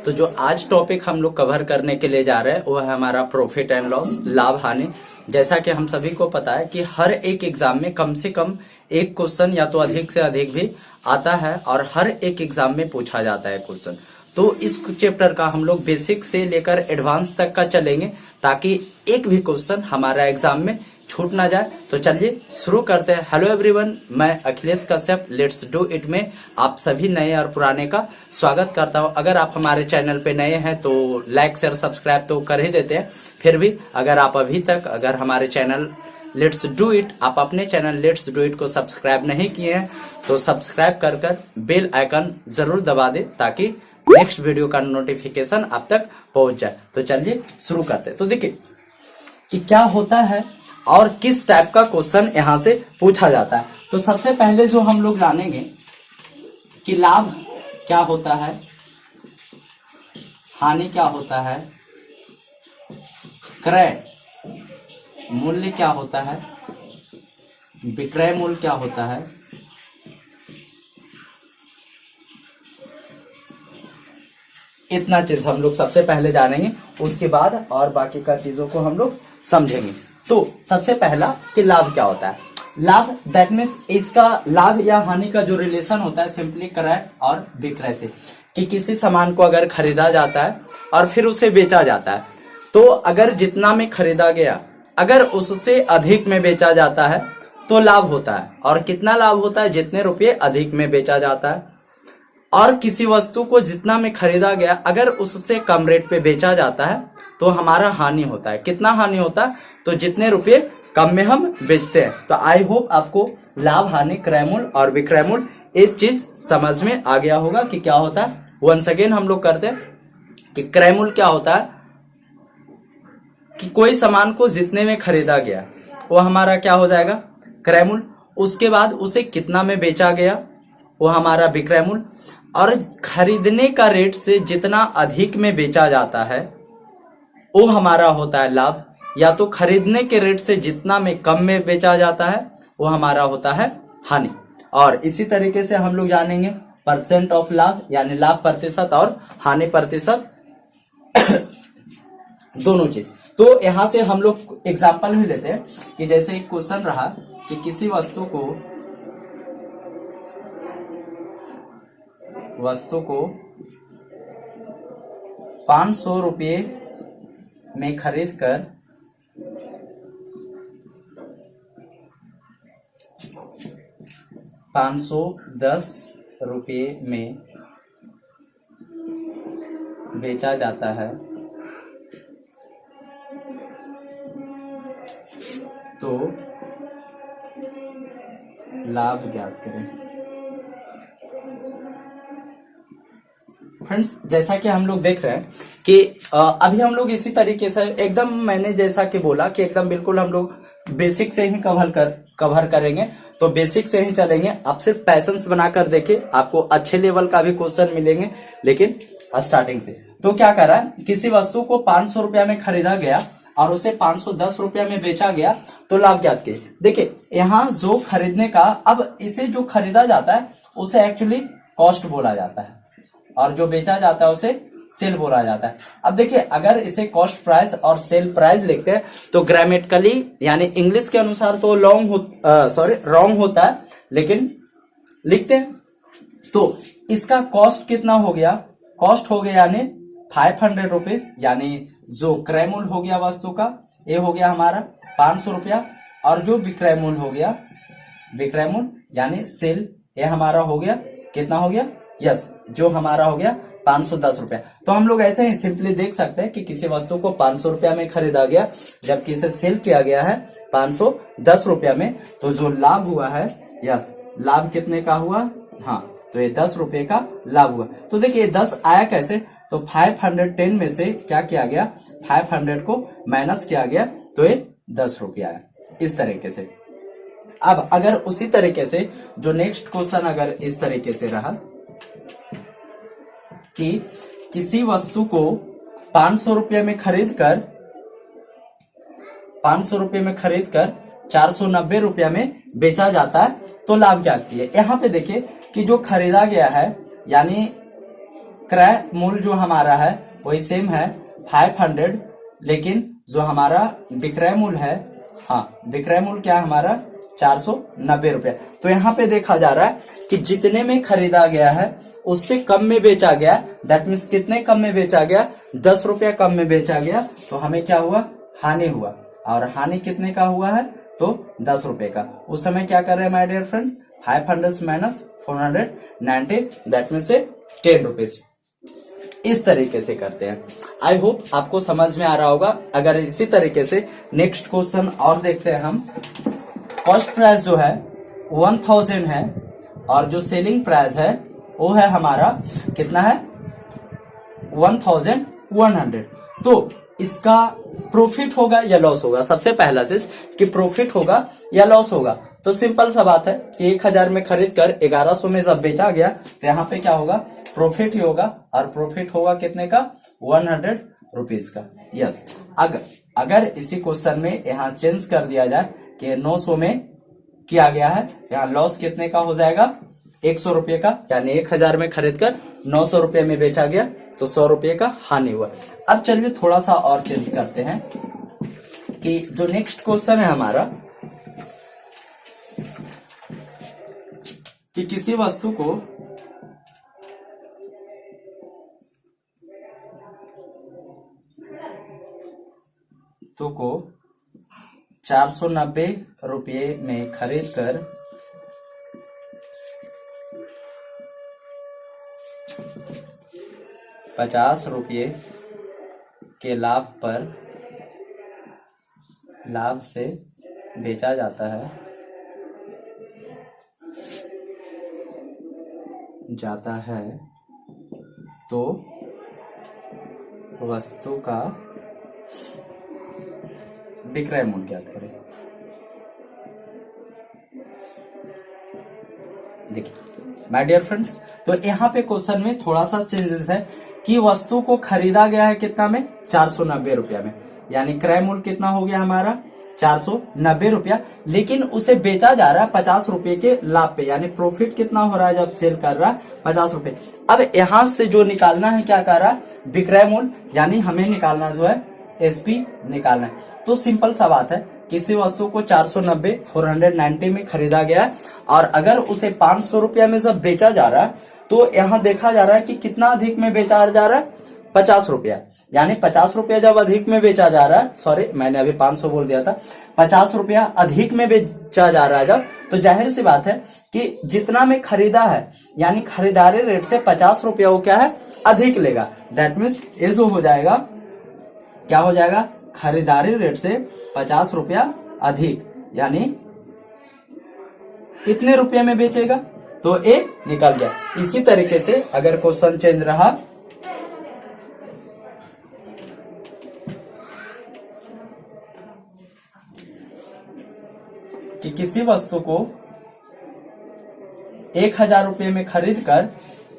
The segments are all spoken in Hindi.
तो जो आज टॉपिक हम लोग कवर करने के लिए जा रहे हैं वो है हमारा प्रॉफिट एंड लॉस, लाभ हानि। जैसा कि हम सभी को पता है कि हर एक एग्जाम में कम से कम एक क्वेश्चन या तो अधिक से अधिक भी आता है और हर एक एग्जाम में पूछा जाता है क्वेश्चन। तो इस चैप्टर का हम लोग बेसिक से लेकर एडवांस तक का चलेंगे ताकि एक भी क्वेश्चन हमारा एग्जाम में छूट ना जाए। तो चलिए शुरू करते हैं। हेलो एवरीवन, मैं Akhilesh Kashyap let's do it में आप सभी नए और पुराने का स्वागत करता हूं। अगर आप हमारे चैनल पे नए हैं तो लाइक शेयर सब्सक्राइब तो कर ही देते हैं। फिर भी अगर आप अभी तक अगर हमारे चैनल लेट्स डू इट आप अपने चैनल लेट्स डू इट को सब्सक्राइब नहीं किए हैं तो सब्सक्राइब कर बेल आइकन जरूर दबा दे ताकि नेक्स्ट वीडियो का नोटिफिकेशन आप तक पहुंच जाए। तो चलिए शुरू करते हैं। तो देखिए कि क्या होता है और किस टाइप का क्वेश्चन यहां से पूछा जाता है। तो सबसे पहले जो हम लोग जानेंगे कि लाभ क्या होता है, हानि क्या होता है, क्रय मूल्य क्या होता है, विक्रय मूल्य क्या होता है, इतना चीज हम लोग सबसे पहले जानेंगे। उसके बाद और बाकी का चीजों को हम लोग समझेंगे। तो सबसे पहला कि लाभ क्या होता है। लाभ दैट मीन्स इसका लाभ या हानि का जो रिलेशन होता है सिंपली क्रय और विक्रय से, कि किसी सामान को अगर खरीदा जाता है और फिर उसे बेचा जाता है तो अगर जितना में खरीदा गया अगर उससे अधिक में बेचा जाता है तो लाभ होता है। और कितना लाभ होता है, जितने रुपये अधिक में बेचा जाता है। और किसी वस्तु को जितना में खरीदा गया अगर उससे कम रेट पे बेचा जाता है तो हमारा हानि होता है। कितना हानि होता है, तो जितने रुपये कम में हम बेचते हैं। तो आई होप आपको लाभ, हानि, क्रय मूल्य और विक्रय मूल्य एक चीज समझ में आ गया होगा कि क्या होता है। वंस अगेन हम लोग करते हैं कि क्रय मूल्य क्या होता है, कि कोई सामान को जितने में खरीदा गया वो हमारा क्या हो जाएगा, क्रय मूल्य। उसके बाद उसे कितना में बेचा गया वो हमारा विक्रय मूल्य। और खरीदने का रेट से जितना अधिक में बेचा जाता है वो हमारा होता है लाभ। या तो खरीदने के रेट से जितना में कम में बेचा जाता है वो हमारा होता है हानि। और इसी तरीके से हम लोग जानेंगे परसेंट ऑफ लाभ, यानी लाभ प्रतिशत और हानि प्रतिशत दोनों चीज। तो यहां से हम लोग एग्जांपल भी लेते हैं कि जैसे एक क्वेश्चन रहा कि किसी वस्तु को 500 रुपये में खरीद कर 510 रुपये में बेचा जाता है तो लाभ ज्ञात करें। फ्रेंड्स, जैसा कि हम लोग देख रहे हैं कि अभी हम लोग इसी तरीके से एकदम मैंने जैसा कि बोला कि एकदम बिल्कुल हम लोग बेसिक से ही कवर करेंगे। तो बेसिक से ही चलेंगे। आप सिर्फ पैसेंस बनाकर देखिए, आपको अच्छे लेवल का भी क्वेश्चन मिलेंगे लेकिन स्टार्टिंग से। तो क्या करा, किसी वस्तु को 500 रुपया में खरीदा गया और उसे 510 रुपया में बेचा गया तो लाभ ज्ञात कीजिए। देखिए यहाँ जो खरीदने का, अब इसे जो खरीदा जाता है उसे एक्चुअली कॉस्ट बोला जाता है और जो बेचा जाता है उसे सेल बोला जाता है। अब देखिए अगर इसे कॉस्ट प्राइस और सेल प्राइस लिखते हैं तो ग्रामेटिकली यानी इंग्लिश के अनुसार तो रॉन्ग होता है, लेकिन लिखते हैं। तो इसका कॉस्ट कितना हो गया, कॉस्ट हो गया यानी 500 रुपीज, यानी जो क्रय मूल्य हो गया वस्तु का ये हो गया हमारा 500 रुपया। और जो विक्रय मूल्य हो गया, विक्रय मूल्य यानी सेल, ये हमारा हो गया कितना हो गया, यस जो हमारा हो गया 510 रुपया। तो हम लोग ऐसे ही सिंपली देख सकते हैं कि किसी वस्तु को 500 रुपया में खरीदा गया जबकि इसे सेल किया गया है 510 रुपया में। तो जो लाभ हुआ है, यस लाभ कितने का हुआ, हाँ तो ये 10 रुपये का लाभ हुआ। तो देखिए 10 आया कैसे, तो 510 में से क्या किया गया, 500 को माइनस किया गया तो ये 10 रुपया आया, इस तरीके से। अब अगर उसी तरीके से जो नेक्स्ट क्वेश्चन अगर इस तरीके से रहा कि किसी वस्तु को 500 रुपये में खरीद कर 490 रुपया में बेचा जाता है तो लाभ ज्ञात कीजिए। यहाँ पे देखिए कि जो खरीदा गया है यानी क्रय मूल्य जो हमारा है वही सेम है 500, लेकिन जो हमारा विक्रय मूल्य है, हाँ विक्रय मूल्य क्या है हमारा 490 रुपया। तो यहाँ पे देखा जा रहा है कि जितने में खरीदा गया है उससे कम में बेचा गया, दैट मीन्स कितने कम में बेचा गया, 10 रुपया कम में बेचा गया। तो हमें क्या हुआ, हानि हुआ। और हानि कितने का हुआ है, तो 10 रुपए का। उस समय क्या कर रहे हैं my dear friend, 500 minus 490, that means 10 rupees. इस तरीके से करते हैं। आई होप आपको समझ में आ रहा होगा। अगर इसी तरीके से नेक्स्ट क्वेश्चन और देखते हैं हम। कॉस्ट प्राइस जो है 1000 है और जो सेलिंग प्राइस है वो है हमारा कितना है 1100। तो इसका प्रॉफिट होगा या लॉस होगा, सबसे पहला चीज कि प्रॉफिट होगा या लॉस होगा। तो सिंपल सा बात है कि 1000 में खरीद कर 1100 में जब बेचा गया तो यहाँ पे क्या होगा, प्रॉफिट ही होगा। और प्रॉफिट होगा कितने का, 100 रुपीज का। यस, अगर इसी क्वेश्चन में यहाँ चेंज कर दिया जाए कि 900 में किया गया है, यहाँ लॉस कितने का हो जाएगा, 100 रुपये का। यानी 1000 में खरीद कर 900 रुपये में बेचा गया तो 100 रुपये का हानि हुआ। अब चलिए थोड़ा सा और चेंज करते हैं कि जो नेक्स्ट क्वेश्चन है हमारा कि किसी वस्तु को 490 रुपये में खरीद कर 50 रुपये के लाभ से बेचा जाता है तो वस्तु का विक्रय मूल्य ज्ञात करें। देखिए माय डियर फ्रेंड्स, तो यहाँ पे क्वेश्चन में थोड़ा सा चेंजेस है कि वस्तु को खरीदा गया है कितना में, 490 रुपया में। यानी क्रय मूल्य कितना हो गया हमारा 490 रुपया, लेकिन उसे बेचा जा रहा है 50 रुपए के लाभ पे। यानी प्रॉफिट कितना हो रहा है जब सेल कर रहा है, 50 रुपए। अब यहां से जो निकालना है क्या कर रहा है, विक्रय मूल्य। यानी हमें निकालना जो है एसपी निकालना है। तो सिंपल सा बात है, किसी वस्तु को 490 में खरीदा गया और अगर उसे 500 रुपया में सब बेचा जा रहा है तो यहाँ देखा जा रहा है कि कितना अधिक में बेचा जा रहा है, 50 रुपया। यानी 50 रुपया जब अधिक में बेचा जा रहा है, सॉरी मैंने अभी 500 बोल दिया था, 50 रुपया अधिक में बेचा जा रहा है जब, तो जाहिर सी बात है कि जितना में खरीदा है यानी खरीदारी रेट से 50 रुपया वो क्या है, अधिक लेगा। दैट मीन्स ये जो हो जाएगा, क्या हो जाएगा, खरीदारी रेट से 50 रुपया अधिक, यानी इतने रुपये में बेचेगा तो ए निकल गया। इसी तरीके से अगर क्वेश्चन चेंज रहा कि किसी वस्तु को 1000 रुपये में खरीद कर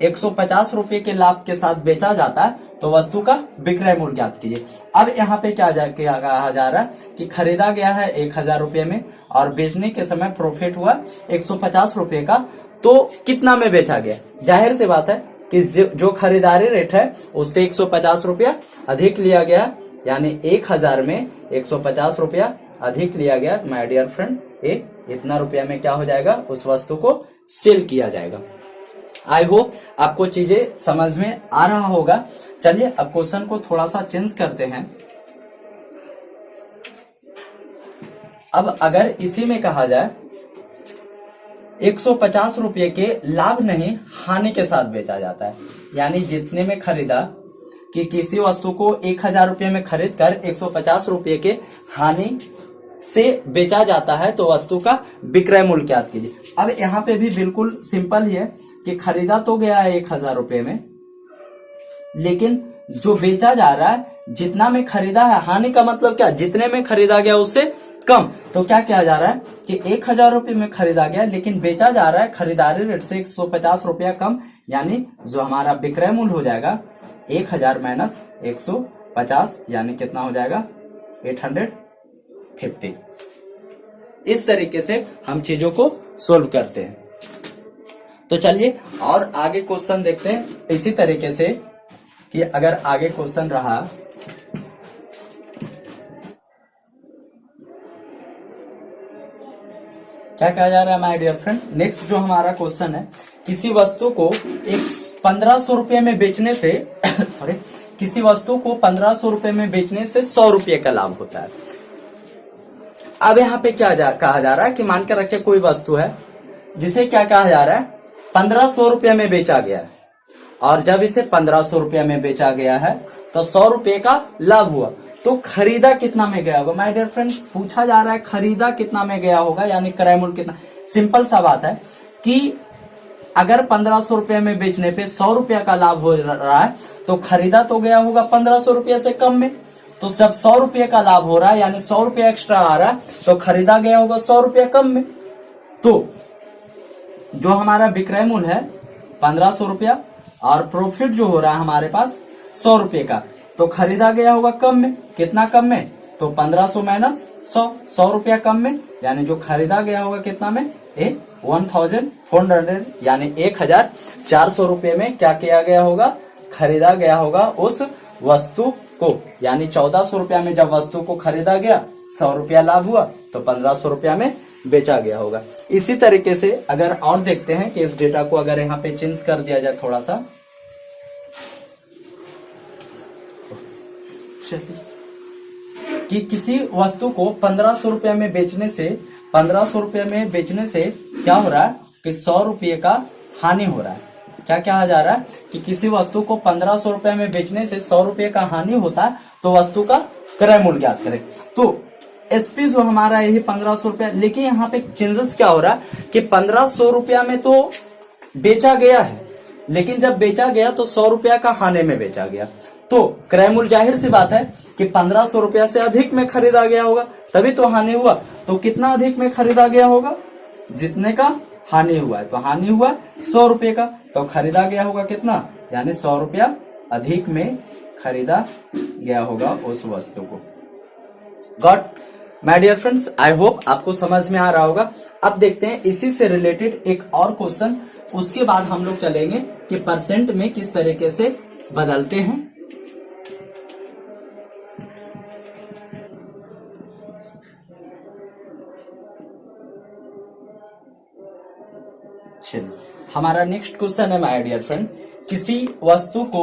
150 रुपये के लाभ के साथ बेचा जाता है तो वस्तु का विक्रय मूल्य ज्ञात कीजिए। अब यहाँ पे क्या कहा जा रहा है कि खरीदा गया है 1000 रुपये में और बेचने के समय प्रॉफिट हुआ 150 रुपये का, तो कितना में बेचा गया। जाहिर सी बात है कि जो खरीदारी रेट है उससे 150 रुपया अधिक लिया गया, यानी 1000 में 150 रुपया अधिक लिया गया। माय डियर फ्रेंड, इतना रुपया में क्या हो जाएगा, उस वस्तु को सेल किया जाएगा। आई होप आपको चीजें समझ में आ रहा होगा। चलिए अब क्वेश्चन को थोड़ा सा चेंज करते हैं। अब अगर इसी में कहा जाए 150 रुपये के लाभ नहीं हानि के साथ बेचा जाता है, यानी जितने में खरीदा कि किसी वस्तु को 1000 रुपये में खरीद कर 150 रुपये के हानि से बेचा जाता है तो वस्तु का विक्रय मूल्य ज्ञात कीजिए। अब यहाँ पे भी बिल्कुल सिंपल ही है कि खरीदा तो गया है 1000 रुपये में, लेकिन जो बेचा जा रहा है जितना में खरीदा है, हानि का मतलब क्या, जितने में खरीदा गया उससे कम। तो क्या किया जा रहा है कि 1000 रुपये में खरीदा गया लेकिन बेचा जा रहा है खरीदारी रेट से 150 रुपया कम, यानी जो हमारा विक्रय मूल्य हो जाएगा 1000 माइनस 150, यानी कितना हो जाएगा 850। इस तरीके से हम चीजों को सोल्व करते हैं। तो चलिए और आगे क्वेश्चन देखते हैं इसी तरीके से कि अगर आगे क्वेश्चन रहा क्या कहा जा रहा है माय डियर फ्रेंड। नेक्स्ट जो हमारा क्वेश्चन है, किसी वस्तु को 1500 रुपये में बेचने से सॉरी किसी वस्तु को 1500 रुपये में बेचने से 100 रुपये का लाभ होता है। अब यहाँ पे क्या कहा जा रहा है कि मान कर रखे कोई वस्तु है जिसे क्या कहा जा रहा है 1500 रुपये में बेचा गया है, और जब इसे 1500 रुपये में बेचा गया है तो 100 रुपये का लाभ हुआ, तो खरीदा कितना में गया होगा। माय डियर फ्रेंड्स, पूछा जा रहा है खरीदा कितना में गया होगा, यानी क्रय मूल्य कितना। सिंपल सा बात है कि अगर 1500 रुपये में बेचने पे 100 रुपया का लाभ हो रहा है तो खरीदा तो गया होगा 1500 रुपये से कम में। तो जब 100 रुपये का लाभ हो रहा है यानी 100 रुपया एक्स्ट्रा आ रहा है तो खरीदा गया होगा 100 रुपया कम में। तो जो हमारा विक्रय मूल्य है 1500 रुपया और प्रॉफिट जो हो रहा है हमारे पास 100 रुपये का, तो खरीदा गया होगा कम में। कितना कम में? तो 1500 माइनस 100 रुपया कम में, यानी जो खरीदा गया होगा कितना में 1400 यानी 1400 रुपये में क्या किया गया होगा, खरीदा गया होगा उस वस्तु को। यानी 1400 रुपया में जब वस्तु को खरीदा गया 100 रुपया लाभ हुआ तो 1500 रुपया में बेचा गया होगा। इसी तरीके से अगर और देखते हैं कि इस डेटा को अगर यहाँ पे चेंज कर दिया जाए थोड़ा सा, कि किसी वस्तु को 1500 रुपये में बेचने से 1500 रुपये में बेचने से क्या हो रहा है कि 100 रुपये का हानि हो रहा है। क्या कहा जा रहा है कि किसी वस्तु को 1500 रुपये में बेचने से 100 रुपये का हानि होता है, तो वस्तु का क्रय मूल्य ज्ञात करें। तो एसपी जो हमारा यही 1500 रुपया, लेकिन यहाँ पे चेंजेस क्या हो रहा है कि 1500 रुपया में तो बेचा गया है, लेकिन जब बेचा गया तो 100 रुपया का हानि में बेचा गया। तो क्रय मूल्य जाहिर सी बात है कि 1500 रुपया से अधिक में खरीदा गया होगा, तभी तो हानि हुआ। तो कितना अधिक में खरीदा गया होगा, जितने का हानि हुआ है। तो हानि हुआ 100 रुपये का, तो खरीदा गया होगा कितना, यानी 100 रुपया अधिक में खरीदा गया होगा उस वस्तु को। Got my dear friends, I hope आपको समझ में आ रहा होगा। अब देखते हैं इसी से रिलेटेड एक और क्वेश्चन, उसके बाद हम लोग चलेंगे कि परसेंट में किस तरीके से बदलते हैं। हमारा नेक्स्ट क्वेश्चन है माय डियर फ्रेंड, किसी वस्तु को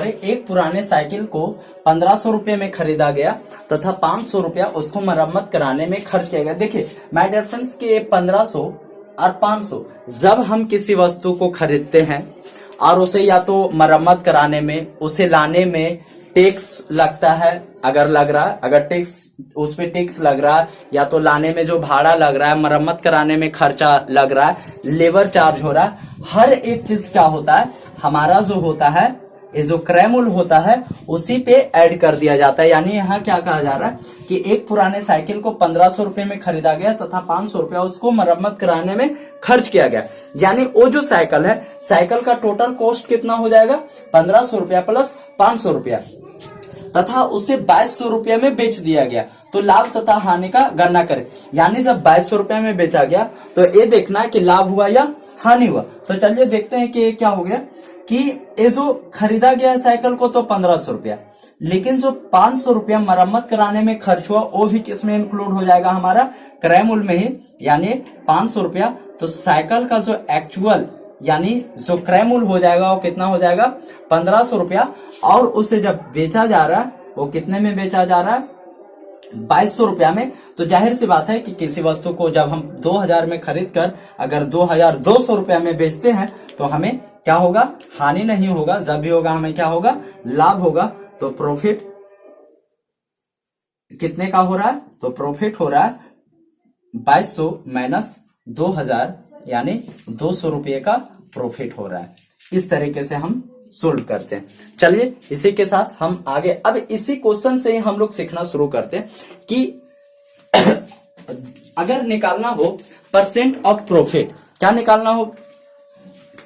एक पुराने साइकिल को 1500 रुपये में खरीदा गया तथा 500 रुपया उसको मरम्मत कराने में खर्च किया गया। देखिए माय डियर फ्रेंड्स कि ये 1500 और 500 जब हम किसी वस्तु को खरीदते हैं और उसे या तो मरम्मत कराने में, उसे लाने में टैक्स लगता है, अगर लग रहा है, अगर टैक्स उस पे टैक्स लग रहा है, या तो लाने में जो भाड़ा लग रहा है, मरम्मत कराने में खर्चा लग रहा है, लेबर चार्ज हो रहा है, हर एक चीज क्या होता है हमारा जो होता है ये जो क्रय मूल्य होता है उसी पे ऐड कर दिया जाता है। यानी यहाँ क्या कहा जा रहा है कि एक पुराने साइकिल को 1500 रुपये में खरीदा गया तथा 500 रुपया उसको मरम्मत कराने में खर्च किया गया। यानी वो जो साइकिल है, साइकिल का टोटल कॉस्ट कितना हो जाएगा 1500 रुपया प्लस 500 रुपया, तथा उसे 2200 रुपये में बेच दिया गया। तो लाभ तथा हानि का गणना करें। यानी जब 2200 रुपये में बेचा गया तो ये देखना है कि लाभ हुआ या हानि हुआ। तो चलिए देखते हैं कि ये क्या हो गया कि ये जो खरीदा गया साइकिल को तो 1500 रुपया, लेकिन जो 500 रुपया मरम्मत कराने में खर्च हुआ वो भी किसमें इंक्लूड हो जाएगा, हमारा क्रय मूल्य में ही। यानी 500 रुपया, तो साइकिल का जो एक्चुअल यानी जो क्रय मूल्य हो जाएगा वो कितना हो जाएगा 1500 रुपया, और उसे जब बेचा जा रहा है वो कितने में बेचा जा रहा है 2200 रुपया में। तो जाहिर सी बात है कि किसी वस्तु को जब हम 2000 में खरीद कर अगर 2200 रुपया में बेचते हैं तो हमें क्या होगा, हानि नहीं होगा, जब भी होगा हमें क्या होगा, लाभ होगा। तो प्रॉफिट कितने का हो रहा है, तो प्रॉफिट हो रहा है 2200 माइनस 2000 यानी 200 रुपये का प्रॉफिट हो रहा है। इस तरीके से हम सोल्व करते हैं। चलिए इसी के साथ हम आगे, अब इसी क्वेश्चन से ही हम लोग सीखना शुरू करते हैं कि अगर निकालना हो परसेंट ऑफ प्रॉफिट, क्या निकालना हो,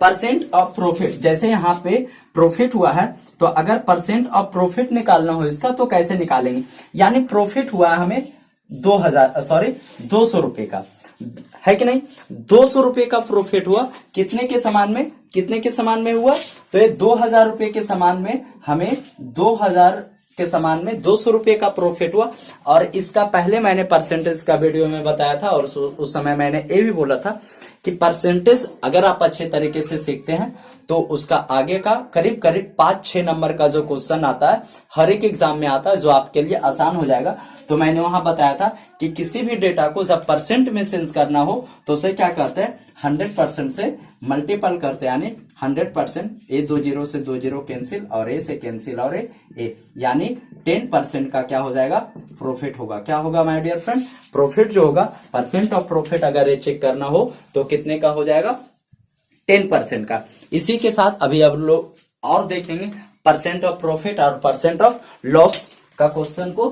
परसेंट ऑफ प्रॉफिट। जैसे यहाँ पे प्रॉफिट हुआ है तो अगर परसेंट ऑफ प्रॉफिट निकालना हो इसका तो कैसे निकालेंगे। यानी प्रॉफिट हुआ है हमें 200 रुपए का, है कि नहीं। 200 रुपए का प्रॉफिट हुआ, कितने के समान में, कितने के समान में हुआ, तो ये 2000 रुपए के समान में हमें 2000 के समान में 200 रुपए का प्रॉफिट हुआ। और इसका पहले मैंने परसेंटेज का वीडियो में बताया था और उस समय मैंने ये भी बोला था कि परसेंटेज अगर आप अच्छे तरीके से सीखते हैं तो उसका आगे का करीब करीब 5-6 नंबर का जो क्वेश्चन आता है हर एक एग्जाम में आता है, जो आपके लिए आसान हो जाएगा। तो मैंने वहां बताया था कि किसी भी डेटा को जब परसेंट में चेंज करना हो तो उसे क्या करते हैं, 100% से मल्टीपल करते हैं, यानी 100%, ए 2 जीरो से 2 जीरो कैंसिल और ए से कैंसिल और ए, यानी 10% का क्या हो जाएगा, प्रॉफिट होगा। क्या होगा माय डियर फ्रेंड, प्रॉफिट जो होगा, परसेंट ऑफ प्रॉफिट अगर ये चेक करना हो तो कितने का हो जाएगा, 10% का। इसी के साथ अभी अब लोग और देखेंगे परसेंट ऑफ प्रॉफिट और परसेंट ऑफ लॉस का क्वेश्चन को।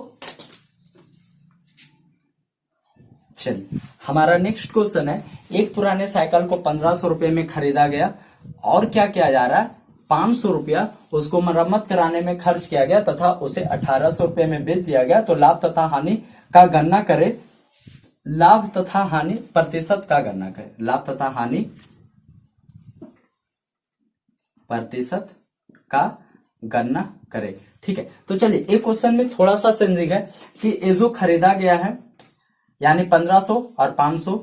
चलिए हमारा नेक्स्ट क्वेश्चन है, एक पुराने साइकिल को 1500 रुपए में खरीदा गया और क्या किया जा रहा है, 500 रुपया उसको मरम्मत कराने में खर्च किया गया तथा उसे 1800 रुपए में बेच दिया गया। तो लाभ तथा हानि का गणना करें, लाभ तथा हानि प्रतिशत का गणना करें, लाभ तथा हानि प्रतिशत का गणना करें। ठीक है, तो चलिए एक क्वेश्चन में थोड़ा सा चेंजिंग है कि ये जो खरीदा गया है यानी 1500 और 500।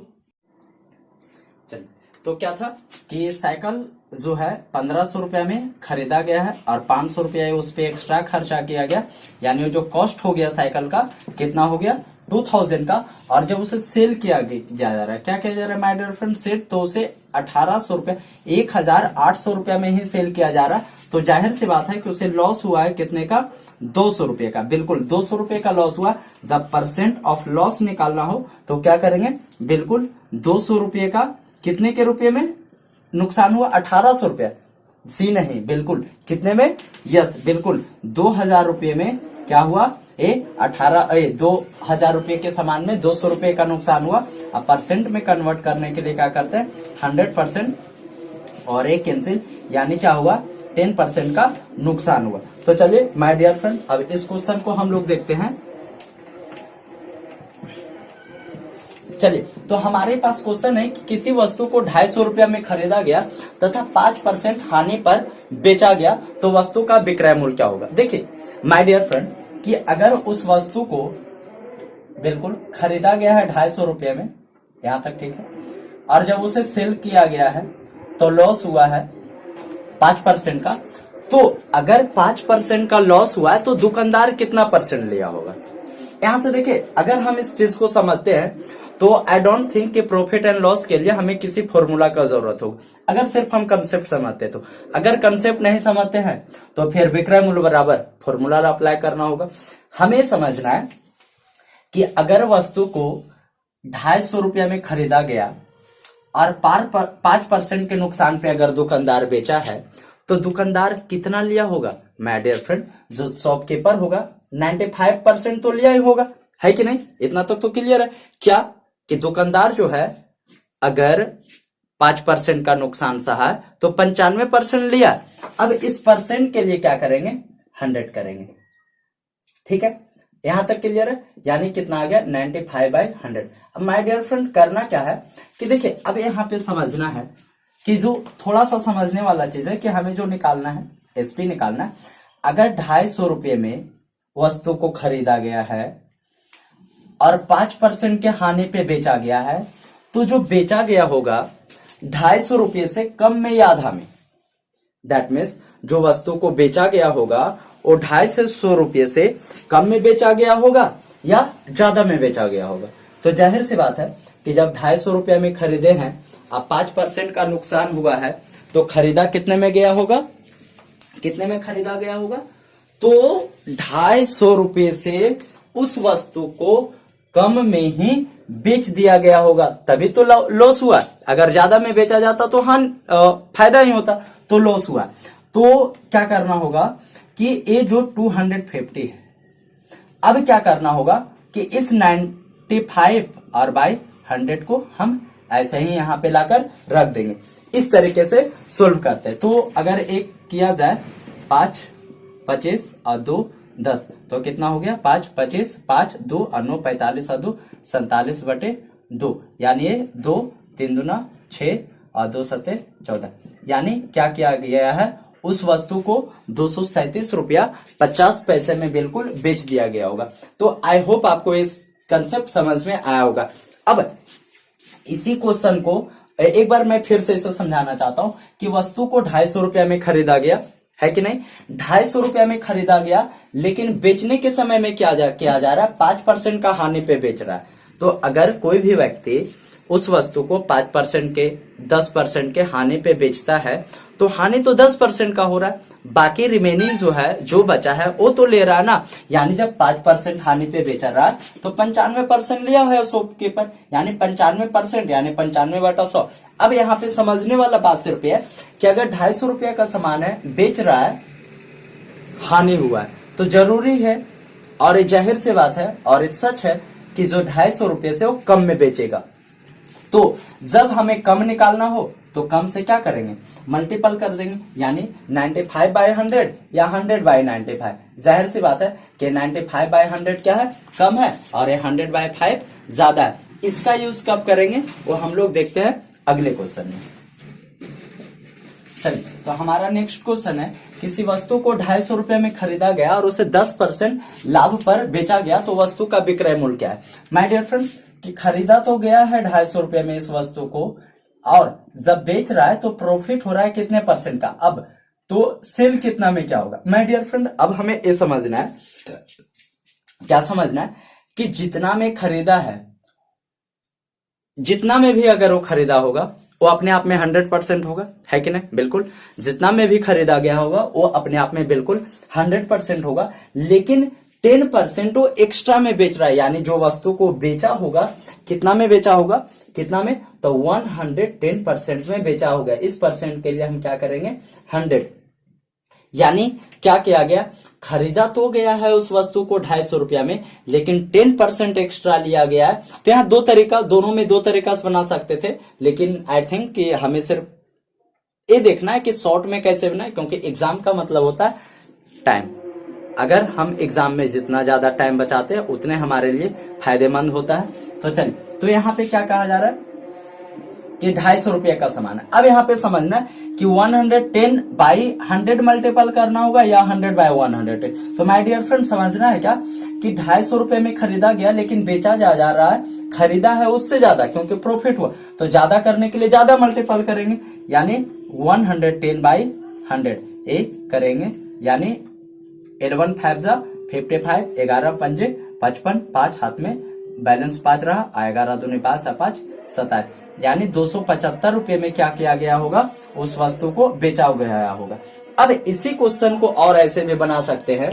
चलिए तो क्या था कि साइकिल जो है 1500 रुपया में खरीदा गया है और 500 रुपया उस पर एक्स्ट्रा खर्चा किया गया, यानी जो कॉस्ट हो गया साइकिल का कितना हो गया, 2000 का। और जब उसे सेल किया जा रहा है, क्या किया जा रहा है माय डियर फ्रेंड, सेट, तो उसे 1800 रुपया 1800 रुपया में ही सेल किया जा रहा है। तो जाहिर सी बात है कि उसे लॉस हुआ है कितने का, 200 रुपये का। बिल्कुल 200 रुपये का लॉस हुआ। जब परसेंट ऑफ लॉस निकालना हो तो क्या करेंगे, बिल्कुल 200 रुपये का कितने के रुपये में नुकसान हुआ, 1800 रुपया, सी नहीं, बिल्कुल कितने में, यस बिल्कुल 2000 रुपये में क्या हुआ, 2000 रुपये के समान में 200 रुपये का नुकसान हुआ। अब परसेंट में कन्वर्ट करने के लिए क्या करते हैं, 100% और एक कैंसिल, यानी क्या हुआ, 10% का नुकसान हुआ। तो चलिए माय डियर फ्रेंड अब इस क्वेश्चन को हम लोग देखते हैं। चलिए तो हमारे पास क्वेश्चन है कि किसी वस्तु को 250 रुपया में खरीदा गया तथा 5% हानि पर बेचा गया तो वस्तु का विक्रय मूल्य क्या होगा। देखिए माय डियर फ्रेंड कि अगर उस वस्तु को बिल्कुल खरीदा गया है 250 रुपये में, यहां तक ठीक है, और जब उसे सेल किया गया है तो लॉस हुआ है 5% का। तो अगर 5% का लॉस हुआ है तो दुकानदार कितना परसेंट लिया होगा। यहां से देखिए अगर हम इस चीज को समझते हैं तो आई डोंट थिंक कि प्रॉफिट एंड लॉस के लिए हमें किसी फॉर्मूला का जरूरत होगा, अगर सिर्फ हम कंसेप्ट समझते तो। अगर कंसेप्ट नहीं समझते हैं तो फिर विक्रय मूल्य बराबर फॉर्मूला अप्लाई करना होगा। हमें समझना है कि अगर वस्तु को 250 रुपया में खरीदा गया और 5% के नुकसान पे अगर दुकानदार बेचा है तो दुकानदार कितना लिया होगा माय डियर फ्रेंड, जो शॉपकीपर होगा 95% तो लिया ही होगा, है कि नहीं। इतना तक तो क्लियर है क्या कि दुकानदार जो है अगर 5% का नुकसान सहा तो 95% लिया। अब इस परसेंट के लिए क्या करेंगे, 100 करेंगे। ठीक है, यहां तक क्लियर है, यानी कितना आ गया 95/100। अब माय डियर फ्रेंड करना क्या है कि देखिए अब यहाँ पे समझना है कि जो थोड़ा सा समझने वाला चीज है कि हमें जो निकालना है, एसपी निकालना है। अगर 250 रुपये में वस्तु को खरीदा गया है और 5% के हानि पे बेचा गया है तो जो बेचा गया होगा 250 रुपये से कम में या आधा में, दैट मीन्स जो वस्तु को बेचा गया होगा वो 250 रुपये से कम में बेचा गया होगा या ज्यादा में बेचा गया होगा। तो जाहिर सी बात है कि जब 250 रुपये में खरीदे हैं अब 5% का नुकसान हुआ है तो खरीदा कितने में गया होगा, कितने में खरीदा गया होगा, तो 250 रुपये से उस वस्तु को कम में ही बेच दिया गया होगा, तभी तो लॉस हुआ। अगर ज्यादा में बेचा जाता तो फायदा ही होता, तो लॉस हुआ। तो क्या करना होगा कि ये जो 250 है, अब क्या करना होगा कि इस 95 और बाई 100 को हम ऐसे ही यहाँ पे लाकर रख देंगे। इस तरीके से सोल्व करते हैं। तो अगर एक किया जाए 5, 25 और 2, 10 तो कितना हो गया, 5, 25, 5, 2 और 9, 45 और 2, 47/2 2, यानी ये 2 3 दूना 6 और 2 सते 14, यानी क्या किया गया है, उस वस्तु को 237 रुपया 50 पैसे में बिल्कुल बेच दिया गया होगा। तो आई होप आपको इस कंसेप्ट समझ में आया होगा। अब इसी क्वेश्चन को एक बार मैं फिर से इसे समझाना चाहता हूं कि वस्तु को 250 रुपया में खरीदा गया है कि नहीं, 250 रुपया में खरीदा गया, लेकिन बेचने के समय में किया जा रहा है 5% का हानि पे बेच रहा है। तो अगर कोई भी व्यक्ति उस वस्तु को 5% के 10% के हानि पे बेचता है तो हानि तो 10% का हो रहा है, बाकी रिमेनिंग जो है, जो बचा है वो तो ले रहा है ना। यानी जब 5% हानि पे बेचा रहा तो 95% लिया है शॉपकीपर, यानी 95%, यानी 95/100। अब यहाँ पे समझने वाला बात सिर्फ है कि अगर 250 रुपया का सामान है, बेच रहा है, हानि हुआ है, तो जरूरी है और जाहिर सी बात है और ये सच है कि जो 250 रुपये से वो कम में बेचेगा। तो जब हमें कम निकालना हो तो कम से क्या करेंगे, मल्टीपल कर देंगे, यानी 95/100 या 100/95। जाहिर सी बात है कि 95/100 क्या है, कम है, और ये 100/5 ज्यादा है। इसका यूज कब करेंगे वो हम लोग देखते हैं अगले क्वेश्चन में। चलिए, तो हमारा नेक्स्ट क्वेश्चन है, किसी वस्तु को 250 रुपये में खरीदा गया और उसे 10% लाभ पर बेचा गया, तो वस्तु का विक्रय मूल्य क्या है। माय डियर फ्रेंड, कि खरीदा तो गया है 250 रुपये में इस वस्तु को, और जब बेच रहा है तो प्रॉफिट हो रहा है कितने % का। अब तो सेल कितना में क्या होगा। माय डियर फ्रेंड, अब हमें ये समझना है, क्या समझना है कि जितना में खरीदा है, जितना में भी अगर वो खरीदा होगा वो अपने आप में 100% होगा, है कि नहीं, बिल्कुल। जितना में भी खरीदा गया होगा वो अपने आप में बिल्कुल 100% होगा, लेकिन 10% वो एक्स्ट्रा में बेच रहा है, यानी जो वस्तु को बेचा होगा कितना में बेचा होगा, कितना में, तो 110% में बेचा होगा। इस परसेंट के लिए हम क्या करेंगे, 100, यानी क्या किया गया, खरीदा तो गया है उस वस्तु को 250 रुपया में, लेकिन 10% एक्स्ट्रा लिया गया है। तो यहाँ दोनों में दो तरीका से बना सकते थे, लेकिन आई थिंक कि हमें सिर्फ ये देखना है कि शॉर्ट में कैसे बनाए, क्योंकि एग्जाम का मतलब होता है टाइम। अगर हम एग्जाम में जितना ज्यादा टाइम बचाते हैं उतने हमारे लिए फायदेमंद होता है। तो चलिए, तो यहाँ पे क्या कहा जा रहा है कि 250 रुपये का सामान है। अब यहाँ पे समझना है कि 110/100 मल्टीपल करना होगा या 100/100। तो माय डियर फ्रेंड, समझना है क्या कि 250 रुपये में खरीदा गया, लेकिन बेचा जा रहा है, खरीदा है उससे ज्यादा, क्योंकि प्रॉफिट हुआ, तो ज्यादा करने के लिए ज्यादा मल्टीपल करेंगे, यानी 110/100 ये करेंगे, यानी 11 5 जा 55, 11 पंजे 55, 5 हाथ में बैलेंस 5 रहा, 11 दूनी 5 5 27, यानी 275 रुपये में क्या किया गया होगा, उस वस्तु को बेचा गया होगा। अब इसी क्वेश्चन को और ऐसे भी बना सकते हैं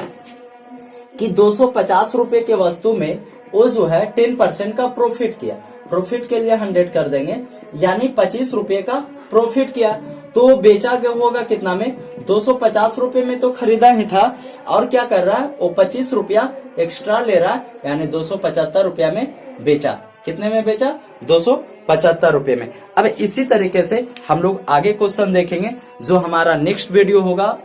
कि 250 रुपये के वस्तु में वो जो है 10% का प्रॉफिट किया, प्रॉफिट के लिए 100 कर देंगे, यानी 25 रुपये का प्रॉफिट किया, तो बेचा गया होगा कितना में, 250 रुपये में तो खरीदा ही था, और क्या कर रहा है वो 25 रुपया एक्स्ट्रा ले रहा है, यानी 275 रुपया में बेचा। कितने में बेचा, 275 रुपये में। अब इसी तरीके से हम लोग आगे क्वेश्चन देखेंगे, जो हमारा नेक्स्ट वीडियो होगा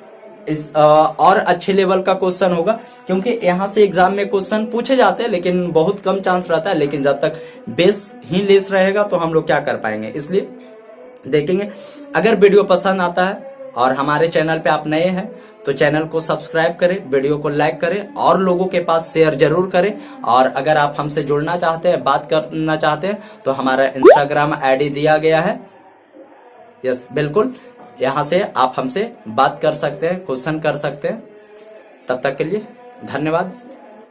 इस और अच्छे लेवल का क्वेश्चन होगा, क्योंकि यहाँ से एग्जाम में क्वेश्चन पूछे जाते हैं लेकिन बहुत कम चांस रहता है, लेकिन जब तक बेस ही लेस रहेगा तो हम लोग क्या कर पाएंगे, इसलिए देखेंगे। अगर वीडियो पसंद आता है और हमारे चैनल पे आप नए हैं तो चैनल को सब्सक्राइब करें, वीडियो को लाइक करें और लोगों के पास शेयर जरूर करें। और अगर आप हमसे जुड़ना चाहते हैं, बात करना चाहते हैं, तो हमारा इंस्टाग्राम आईडी दिया गया है, यस बिल्कुल, यहाँ से आप हमसे बात कर सकते हैं, क्वेश्चन कर सकते हैं। तब तक के लिए धन्यवाद।